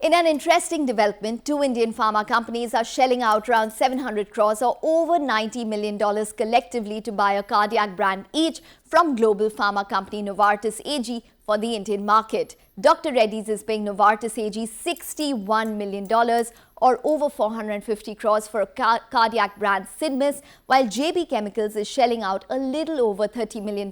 In an interesting development, two Indian pharma companies are shelling out around 700 crores or over $90 million collectively to buy a cardiac brand each from global pharma company Novartis AG for the Indian market. Dr. Reddy's is paying Novartis AG $61 million or over 450 crores for a cardiac brand CNBC, while JB Chemicals is shelling out a little over $30 million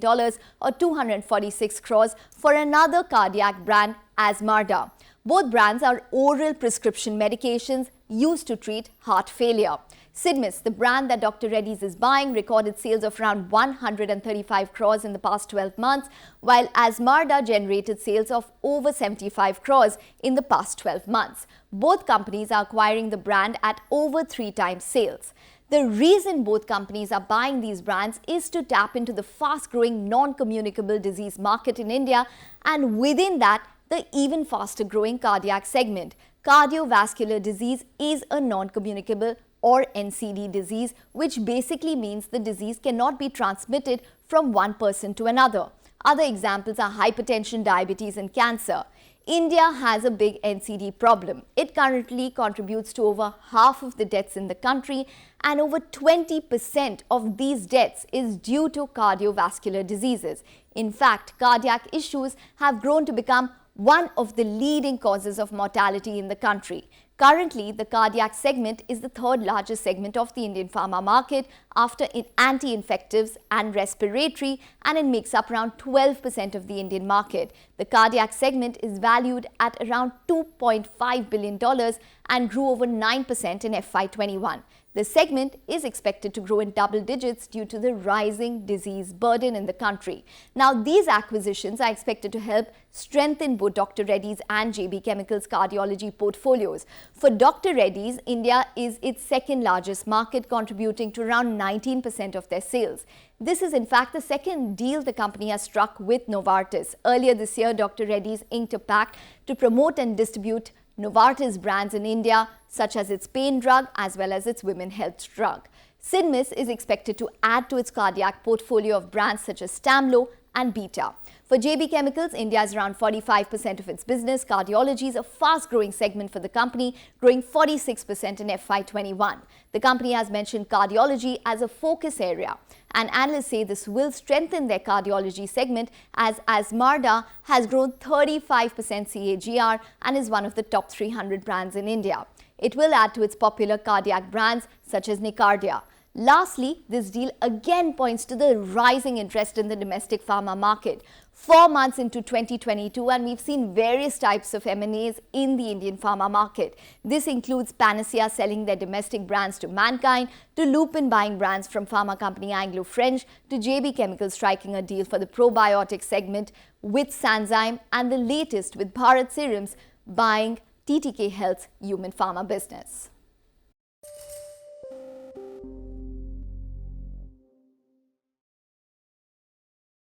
or 246 crores for another cardiac brand Azmarda. Both brands are oral prescription medications used to treat heart failure. CNBC, the brand that Dr. Reddy's is buying, recorded sales of around 135 crores in the past 12 months, while Azmarda generated sales of over 75 crores in the past 12 months. Both companies are acquiring the brand at over 3 times sales. The reason both companies are buying these brands is to tap into the fast-growing non-communicable disease market in India, and within that, the even faster growing cardiac segment. Cardiovascular disease is a non-communicable or NCD disease, which basically means the disease cannot be transmitted from one person to another. Other examples are hypertension, diabetes and cancer. India has a big NCD problem. It currently contributes to over half of the deaths in the country, and over 20% of these deaths is due to cardiovascular diseases. In fact, cardiac issues have grown to become one of the leading causes of mortality in the country. Currently, the cardiac segment is the third largest segment of the Indian pharma market after anti-infectives and respiratory, and it makes up around 12% of the Indian market. The cardiac segment is valued at around $2.5 billion and grew over 9% in FY21. The segment is expected to grow in double digits due to the rising disease burden in the country. Now, these acquisitions are expected to help strengthen both Dr. Reddy's and JB Chemicals' cardiology portfolios. For Dr. Reddy's, India is its second largest market, contributing to around 19% of their sales. This is in fact the second deal the company has struck with Novartis. Earlier this year, Dr. Reddy's inked a pact to promote and distribute Novartis brands in India, such as its pain drug as well as its women health drug. CNBC is expected to add to its cardiac portfolio of brands such as Stamlo and Beta. For JB Chemicals, India is around 45% of its business. Cardiology is a fast-growing segment for the company, growing 46% in FY21. The company has mentioned cardiology as a focus area, and analysts say this will strengthen their cardiology segment as Azmarda has grown 35% CAGR and is one of the top 300 brands in India. It will add to its popular cardiac brands such as Nicardia. Lastly, this deal again points to the rising interest in the domestic pharma market. 4 months into 2022, and we've seen various types of M&As in the Indian pharma market. This includes Panacea selling their domestic brands to Mankind, to Lupin buying brands from pharma company Anglo-French, to JB Chemicals striking a deal for the probiotic segment with Sanzyme, and the latest with Bharat Serums buying TTK Health's human pharma business.